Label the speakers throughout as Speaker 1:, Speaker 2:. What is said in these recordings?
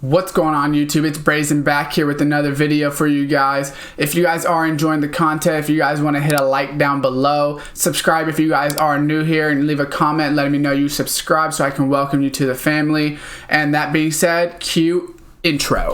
Speaker 1: What's going on YouTube? It's Brazen back here with another video for you guys. If you guys are enjoying the content, if you guys want to hit a like down below, subscribe if you guys are new here, and leave a comment letting me know you subscribe so I can welcome you to the family. And that being said, cue intro.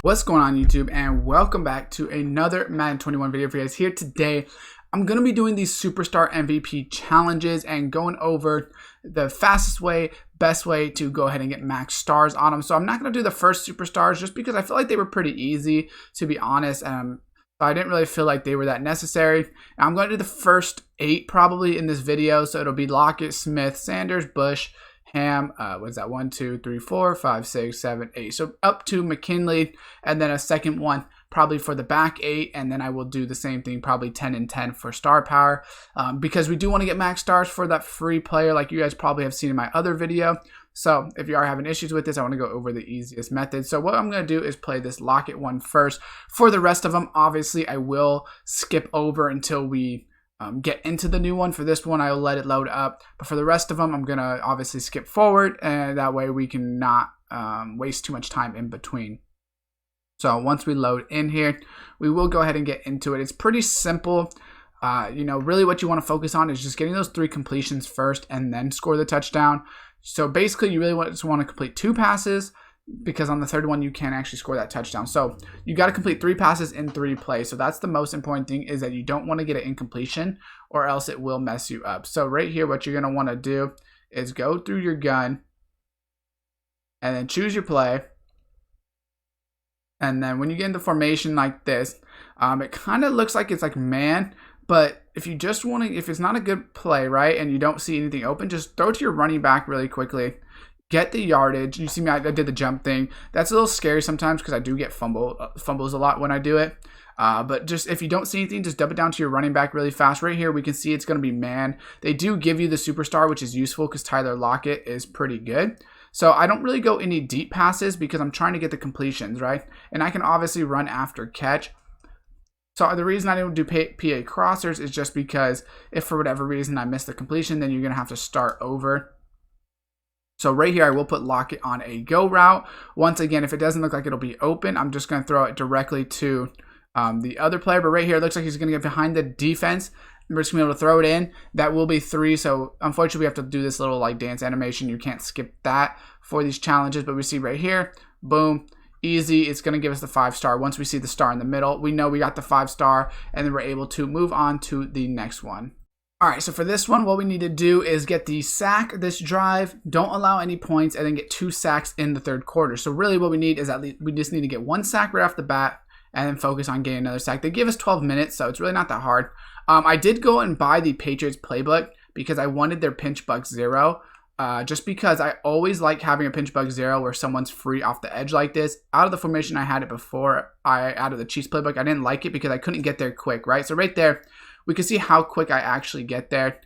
Speaker 1: What's going on YouTube, and welcome back to another Madden 21 video for you guys. Here today I'm going to be doing these Superstar MVP challenges and going over the fastest way, best way to go ahead and get max stars on them. So I'm not going to do the first Superstars just because I feel like they were pretty easy, to be honest. So I didn't really feel like they were that necessary. And I'm going to do the first 8 probably in this video. So it'll be Lockett, Smith, Sanders, Bush, Ham, what's that? 1, 2, 3, 4, 5, 6, 7, 8. So up to McKinley, and then a second one probably for the back 8, and then I will do the same thing, probably 10 and 10 for star power, because we do want to get max stars for that free player, like you guys probably have seen in my other video. So if you are having issues with this, I want to go over the easiest method. So what I'm going to do is play this Lockett one first. For the rest of them, obviously I will skip over until we get into the new one. For this one, I'll let it load up, but for the rest of them, I'm gonna obviously skip forward, and that way we can not waste too much time in between. So once we load in here, we will go ahead and get into it. It's pretty simple. Really what you want to focus on is just getting those 3 completions first and then score the touchdown. So basically you really just want to complete 2 passes, because on the third one you can actually score that touchdown. So you got to complete 3 passes in 3 plays. So that's the most important thing, is that you don't want to get an incompletion, or else it will mess you up. So right here, what you're going to want to do is go through your gun and then choose your play. And then when you get into formation like this, it kind of looks like it's like man, but if you just want to, if it's not a good play, right, and you don't see anything open, just throw to your running back really quickly. Get the yardage. You see me, I did the jump thing. That's a little scary sometimes because I do get fumbles a lot when I do it. But just if you don't see anything, just dump it down to your running back really fast. Right here, we can see it's going to be man. They do give you the Superstar, which is useful because Tyler Lockett is pretty good. So I don't really go any deep passes because I'm trying to get the completions, right? And I can obviously run after catch. So the reason I don't do PA crossers is just because if for whatever reason I miss the completion, then you're going to have to start over. So right here, I will put Lockett on a go route. Once again, if it doesn't look like it'll be open, I'm just going to throw it directly to the other player. But right here, it looks like he's going to get behind the defense. We're just going to be able to throw it in. That will be 3. So unfortunately, we have to do this little like dance animation. You can't skip that for these challenges. But we see right here, boom, easy. It's going to give us the 5-star. Once we see the star in the middle, we know we got the 5-star, and then we're able to move on to the next one. All right, so for this one, what we need to do is get the sack this drive, don't allow any points, and then get 2 sacks in the third quarter. So really what we need is we just need to get 1 sack right off the bat and then focus on getting another sack. They give us 12 minutes, so it's really not that hard. I did go and buy the Patriots playbook because I wanted their pinch bug 0. Just because I always like having a pinch bug 0 where someone's free off the edge like this. Out of the formation, I had it before I added the Chiefs playbook. I didn't like it because I couldn't get there quick, right? So right there, we can see how quick I actually get there.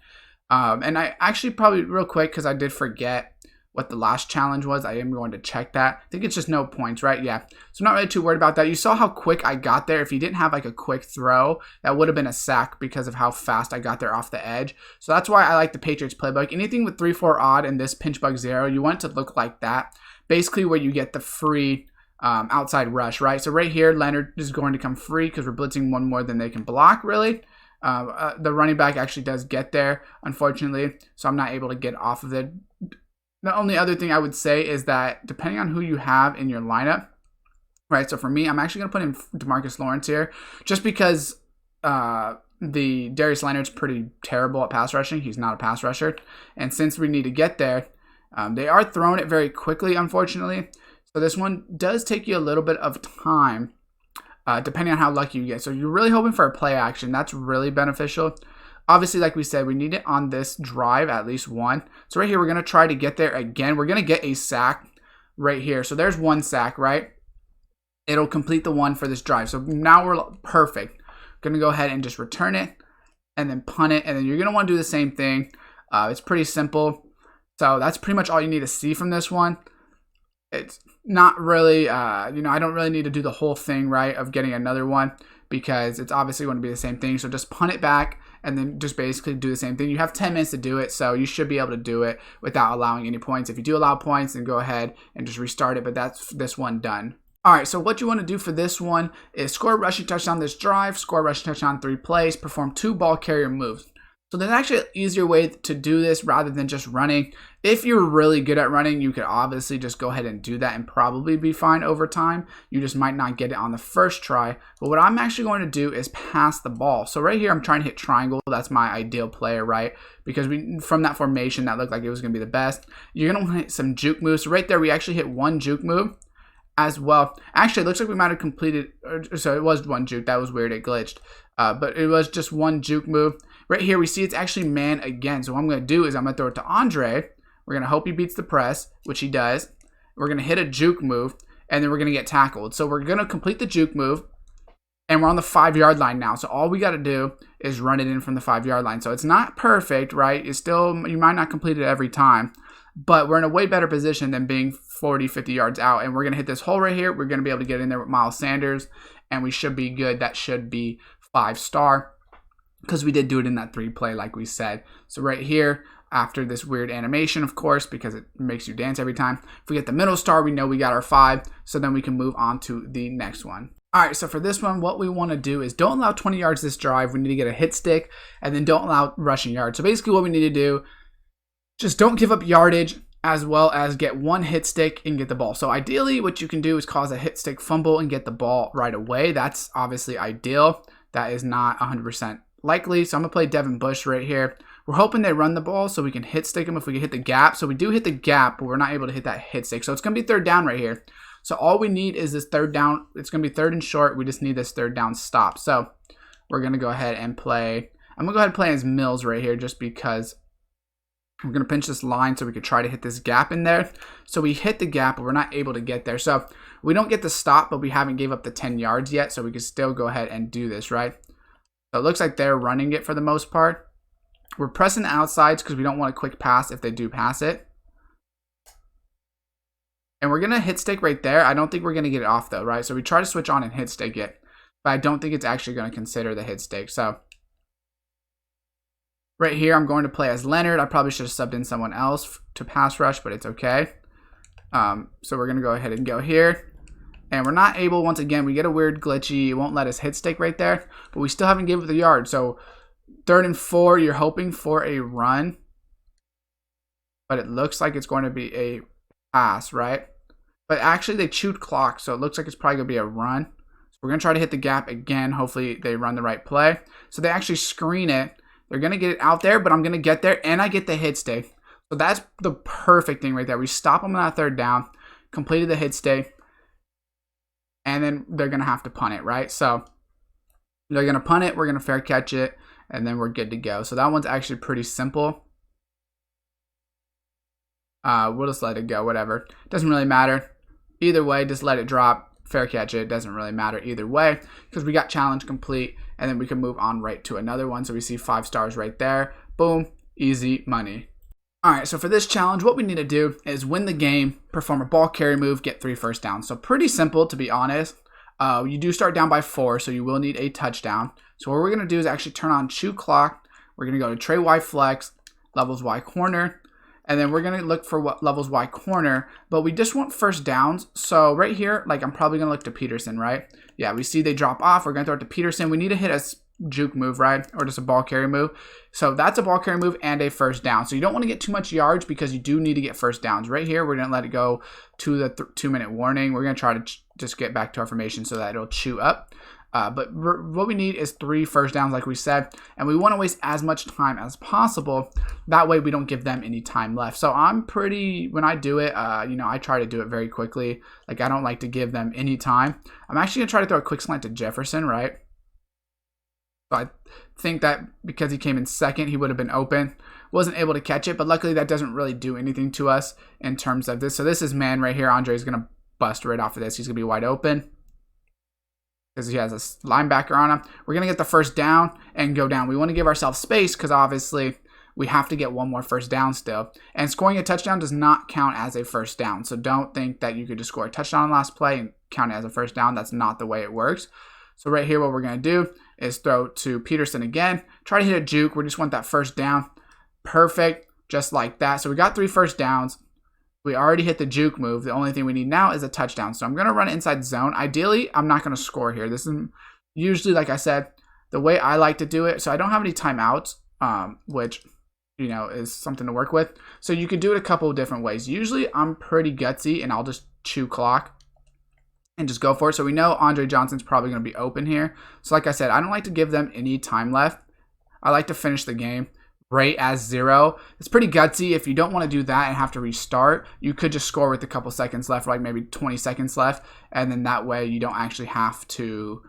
Speaker 1: And I actually probably real quick, because I did forget what the last challenge was. I am going to check that. I think it's just no points, right? Yeah. So I'm not really too worried about that. You saw how quick I got there. If you didn't have like a quick throw, that would have been a sack because of how fast I got there off the edge. So that's why I like the Patriots playbook. Anything with 3-4 odd and this pinch bug 0, you want it to look like that. Basically where you get the free outside rush, right? So right here, Leonard is going to come free because we're blitzing 1 more than they can block, really. The running back actually does get there, unfortunately, so I'm not able to get off of it. The only other thing I would say is that depending on who you have in your lineup, right? So for me, I'm actually going to put in DeMarcus Lawrence here, just because the Darius Leonard's pretty terrible at pass rushing. He's not a pass rusher, and since we need to get there, they are throwing it very quickly, unfortunately. So this one does take you a little bit of time. Depending on how lucky you get. So you're really hoping for a play action. That's really beneficial. Obviously, like we said, we need it on this drive, at least 1. So right here, we're going to try to get there again. We're going to get a sack right here. So there's 1 sack, right? It'll complete the 1 for this drive. So now we're perfect. Going to go ahead and just return it and then punt it. And then you're going to want to do the same thing. It's pretty simple. So that's pretty much all you need to see from this one. It's not really, I don't really need to do the whole thing, right, of getting another one, because it's obviously going to be the same thing. So just punt it back and then just basically do the same thing. You have 10 minutes to do it, so you should be able to do it without allowing any points. If you do allow points, then go ahead and just restart it, but that's this one done. All right, so what you want to do for this one is score a rushing touchdown this drive, score a rushing touchdown 3 plays, perform 2 ball carrier moves. So there's actually an easier way to do this rather than just running. If you're really good at running, you could obviously just go ahead and do that and probably be fine over time. You just might not get it on the first try. But what I'm actually going to do is pass the ball. So right here, I'm trying to hit triangle. That's my ideal player, right? Because from that formation, that looked like it was going to be the best. You're going to want to hit some juke moves. So right there, we actually hit 1 juke move as well. Actually, it looks like we might have completed, so it was 1 juke. That was weird, it glitched. But it was just 1 juke move. Right here, we see it's actually man again. So what I'm going to do is I'm going to throw it to Andre. We're going to hope he beats the press, which he does. We're going to hit a juke move, and then we're going to get tackled. So we're going to complete the juke move, and we're on the 5-yard line now. So all we got to do is run it in from the 5-yard line. So it's not perfect, right? It's still, you might not complete it every time, but we're in a way better position than being 40, 50 yards out. And we're going to hit this hole right here. We're going to be able to get in there with Miles Sanders, and we should be good. That should be 5-star. Because we did do it in that 3 play like we said. So right here, after this weird animation, of course, because it makes you dance every time. If we get the middle star, we know we got our 5. So then we can move on to the next one. All right, so for this one, what we want to do is don't allow 20 yards this drive. We need to get a hit stick, and then don't allow rushing yards. So basically what we need to do, just don't give up yardage, as well as get 1 hit stick and get the ball. So ideally, what you can do is cause a hit stick fumble and get the ball right away. That's obviously ideal. That is not 100% likely. So I'm going to play Devin Bush right here. We're hoping they run the ball so we can hit stick them if we can hit the gap. So we do hit the gap, but we're not able to hit that hit stick. So it's going to be 3rd down right here. So all we need is this 3rd down. It's going to be 3rd and short. We just need this 3rd down stop. So we're going to go ahead and play. I'm going to go ahead and play as Mills right here just because we're going to pinch this line so we could try to hit this gap in there. So we hit the gap, but we're not able to get there. So we don't get the stop, but we haven't gave up the 10 yards yet. So we can still go ahead and do this, right? So it looks like they're running it for the most part. We're pressing the outsides because we don't want a quick pass if they do pass it. And we're going to hit stick right there. I don't think we're going to get it off though, right? So we try to switch on and hit stick it. But I don't think it's actually going to consider the hit stick. So right here, I'm going to play as Leonard. I probably should have subbed in someone else to pass rush, but it's okay. So we're going to go ahead and go here. And we're not able, once again, we get a weird glitchy. It won't let us hit stick right there. But we still haven't given it the yard. So 3rd and 4, you're hoping for a run. But it looks like it's going to be a pass, right? But actually, they chewed clock. So it looks like it's probably going to be a run. So we're going to try to hit the gap again. Hopefully, they run the right play. So they actually screen it. They're going to get it out there, but I'm going to get there. And I get the hit stick. So that's the perfect thing right there. We stop them on that 3rd down. Completed the hit stick. And then they're going to have to punt it, right? So they're going to punt it. We're going to fair catch it. And then we're good to go. So that one's actually pretty simple. We'll just let it go, whatever. Doesn't really matter. Either way, just let it drop. Fair catch it. Doesn't really matter either way because we got challenge complete. And then we can move on right to another one. So we see 5 stars right there. Boom. Easy money. All right, so for this challenge, what we need to do is win the game, perform a ball carry move, get 3 first downs. So pretty simple, to be honest. You do start down by 4, so you will need a touchdown. So what we're going to do is actually turn on chew clock. We're going to go to tray Y flex, levels Y corner, and then we're going to look for what levels Y corner, but we just want first downs. So right here, like I'm probably going to look to Peterson, right? Yeah, we see they drop off. We're going to throw it to Peterson. We need to hit a juke move, right? Or just a ball carry move. So that's a ball carry move and a first down. So you don't want to get too much yards because you do need to get first downs. Right here, we're going to let it go to the 2-minute warning. We're going to try to just get back to our formation so that it'll chew up. But what we need is 3 first downs, like we said, and we want to waste as much time as possible. That way we don't give them any time left. So I'm pretty, when I do it, I try to do it very quickly. Like I don't like to give them any time. I'm actually going to try to throw a quick slant to Jefferson, right? So I think that because he came in second, he would have been open. Wasn't able to catch it, but luckily that doesn't really do anything to us in terms of this. So this is man right here. Andre is going to bust right off of this. He's going to be wide open because he has a linebacker on him. We're going to get the first down and go down. We want to give ourselves space because obviously we have to get 1 more first down still. And scoring a touchdown does not count as a first down. So don't think that you could just score a touchdown on the last play and count it as a first down. That's not the way it works. So right here, what we're going to do, is throw to Peterson again. Try to hit a juke. We just want that first down. Perfect. Just like that. So we got 3 first downs. We already hit the juke move. The only thing we need now is a touchdown. So I'm going to run it inside zone. Ideally, I'm not going to score here. This is usually, like I said, the way I like to do it. So I don't have any timeouts, which, you know, is something to work with. So you could do it a couple of different ways. Usually I'm pretty gutsy and I'll just chew clock and just go for it. So we know Andre Johnson's probably going to be open here. So like I said, I don't like to give them any time left. I like to finish the game right as 0. It's pretty gutsy. If you don't want to do that and have to restart, you could just score with a couple seconds left, like maybe 20 seconds left. And then that way you don't actually have to,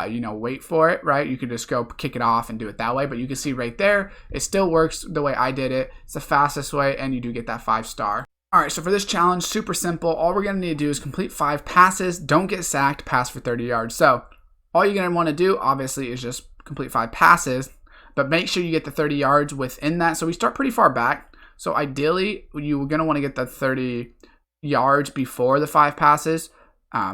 Speaker 1: you know, wait for it, right? You could just go kick it off and do it that way. But you can see right there, it still works the way I did it. It's the fastest way, and you do get that 5-star. All right, so for this challenge, super simple. All we're going to need to do is complete 5 passes. Don't get sacked, pass for 30 yards. So all you're going to want to do, obviously, is just complete 5 passes. But make sure you get the 30 yards within that. So we start pretty far back. So ideally, you're going to want to get the 30 yards before the 5 passes.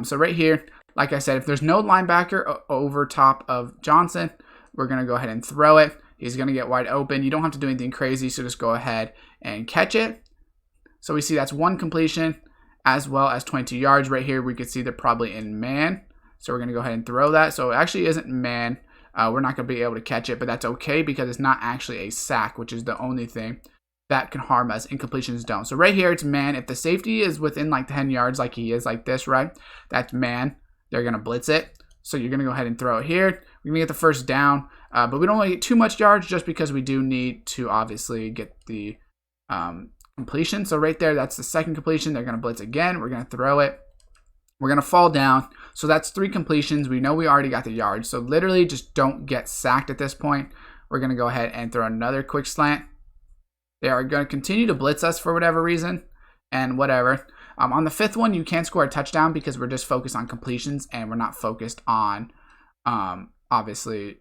Speaker 1: So right here, like I said, if there's no linebacker over top of Johnson, we're going to go ahead and throw it. He's going to get wide open. You don't have to do anything crazy, so just go ahead and catch it. So we see that's 1 completion as well as 22 yards. Right here, we can see they're probably in man. So we're going to go ahead and throw that. So it actually isn't man. We're not going to be able to catch it, but that's okay because it's not actually a sack, which is the only thing that can harm us. Incompletions don't. So right here, it's man. If the safety is within like 10 yards like he is like this, right? That's man. They're going to blitz it. So you're going to go ahead and throw it here. We're going to get the first down, but we don't want to get too much yards just because we do need to obviously get the completion. So right there, that's the second completion. They're going to blitz again. We're going to throw it. We're going to fall down. So that's 3 completions. We know we already got the yards. So literally just don't get sacked at this point. We're going to go ahead and throw another quick slant. They are going to continue to blitz us for whatever reason and whatever. On the 5th one, you can't score a touchdown because we're just focused on completions and we're not focused on, obviously,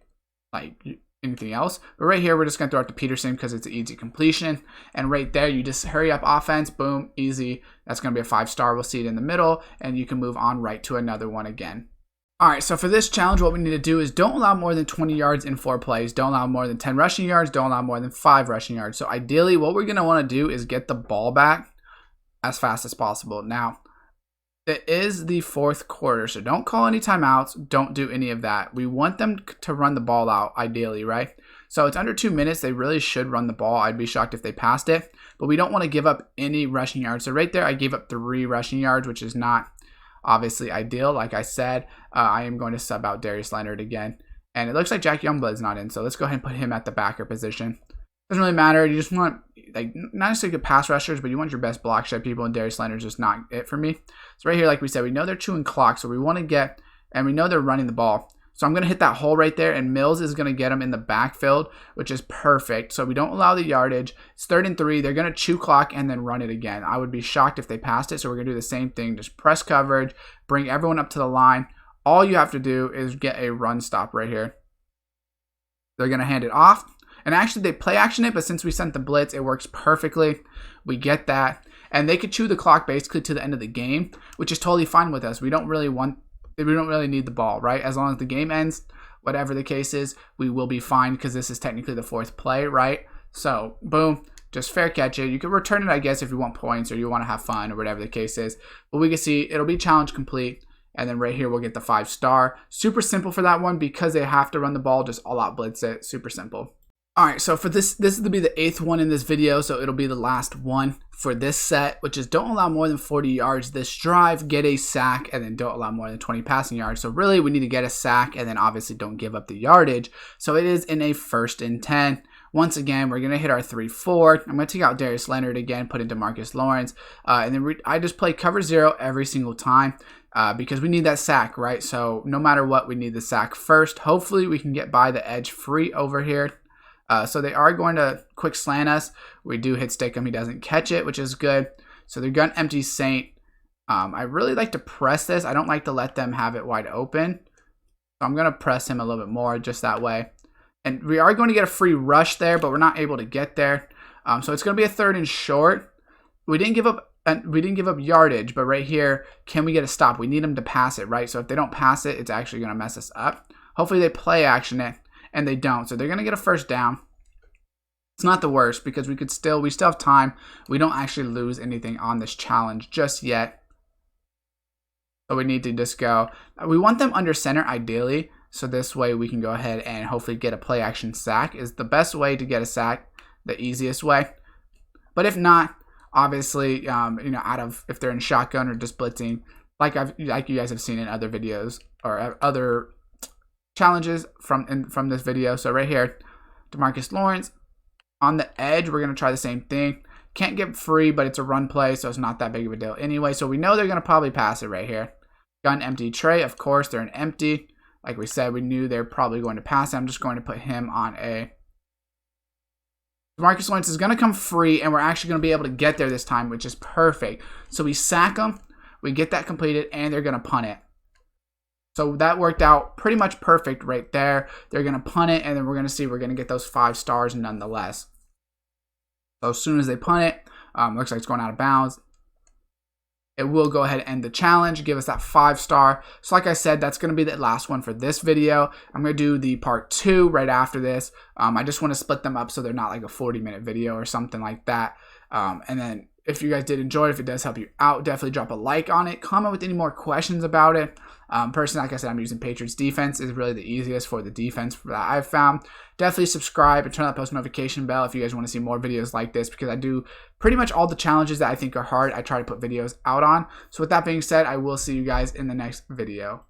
Speaker 1: like anything else. But right here, we're just going to throw it to Peterson because it's an easy completion. And right there, you just hurry up offense. Boom, easy. That's going to be a 5-star. We'll see it in the middle, and you can move on right to another one again. All right, so for this challenge, what we need to do is don't allow more than 20 yards in 4 plays. Don't allow more than 10 rushing yards. Don't allow more than 5 rushing yards. So ideally, what we're going to want to do is get the ball back as fast as possible. Now, it is the 4th quarter, so don't call any timeouts. Don't do any of that. We want them to run the ball out, ideally, right? So it's under 2 minutes. They really should run the ball. I'd be shocked if they passed it, but we don't want to give up any rushing yards. So right there, I gave up 3 rushing yards, which is not obviously ideal. Like I said, I am going to sub out Darius Leonard again, and it looks like Jack Youngblood's not in, so let's go ahead and put him at the backer position. Doesn't really matter. You just want, like, not necessarily good pass rushers, but you want your best block shed people, and Darius Leonard's just not it for me. So right here, like we said, we know they're chewing clock, so we want to get, and we know they're running the ball. So I'm going to hit that hole right there, and Mills is going to get them in the backfield, which is perfect. So we don't allow the yardage. It's 3rd and 3. They're going to chew clock and then run it again. I would be shocked if they passed it, so we're going to do the same thing. Just press coverage, bring everyone up to the line. All you have to do is get a run stop right here. They're going to hand it off. And actually, they play action it, but since we sent the blitz, it works perfectly. We get that. And they could chew the clock basically to the end of the game, which is totally fine with us. We don't really need the ball, right? As long as the game ends, whatever the case is, we will be fine because this is technically the 4th play, right? So, boom, just fair catch it. You can return it, I guess, if you want points or you want to have fun or whatever the case is. But we can see it'll be challenge complete. And then right here, we'll get the 5-star. Super simple for that one because they have to run the ball, just all out blitz it. Super simple. All right, so for this is to be the 8th one in this video, so it'll be the last one for this set, which is don't allow more than 40 yards this drive, get a sack, and then don't allow more than 20 passing yards. So really, we need to get a sack, and then obviously don't give up the yardage. So it is in a 1st and 10. Once again, we're going to hit our 3-4. I'm going to take out Darius Leonard again, put in DeMarcus Lawrence, and then I just play cover 0 every single time. Because we need that sack, right? So no matter what, we need the sack first. Hopefully, we can get by the edge free over here. So they are going to quick slant us. We do hit stick him. He doesn't catch it, which is good. So they're going to empty Saint. I really like to press this. I don't like to let them have it wide open. So I'm going to press him a little bit more just that way. And we are going to get a free rush there, but we're not able to get there. So it's going to be a 3rd and short. We didn't give up yardage, but right here, can we get a stop? We need them to pass it, right? So if they don't pass it, it's actually going to mess us up. Hopefully they play action it, and they don't. So they're going to get a first down. It's not the worst because we still have time. We don't actually lose anything on this challenge just yet. So we need to just go. We want them under center ideally. So this way we can go ahead and hopefully get a play action sack is the best way to get a sack, the easiest way. But if not, obviously, if they're in shotgun or just blitzing, like you guys have seen in other videos or other challenges from this video. So right here, DeMarcus Lawrence on the edge. We're gonna try the same thing. Can't get free, but it's a run play, so it's not that big of a deal anyway. So we know they're gonna probably pass it right here. Gun empty tray, of course they're an empty. Like we said, we knew they're probably going to pass it. I'm just going to put him on a. DeMarcus Lawrence is going to come free, and we're actually going to be able to get there this time, which is perfect. So we sack them, we get that completed, and they're going to punt it. So that worked out pretty much perfect right there. They're going to punt it, and then we're going to get those 5 stars nonetheless. So as soon as they punt it, looks like it's going out of bounds. It will go ahead and end the challenge, give us that 5-star. So like I said, that's going to be the last one for this video. I'm going to do the part 2 right after this. I just want to split them up so they're not like a 40-minute video or something like that. And then if you guys did enjoy it, if it does help you out, definitely drop a like on it. Comment with any more questions about it. Personally, like I said, I'm using Patriots defense. Is really the easiest for the defense that I've found. Definitely subscribe and turn on that post notification bell if you guys want to see more videos like this, because I do pretty much all the challenges that I think are hard. I try to put videos out on. So with that being said, I will see you guys in the next video.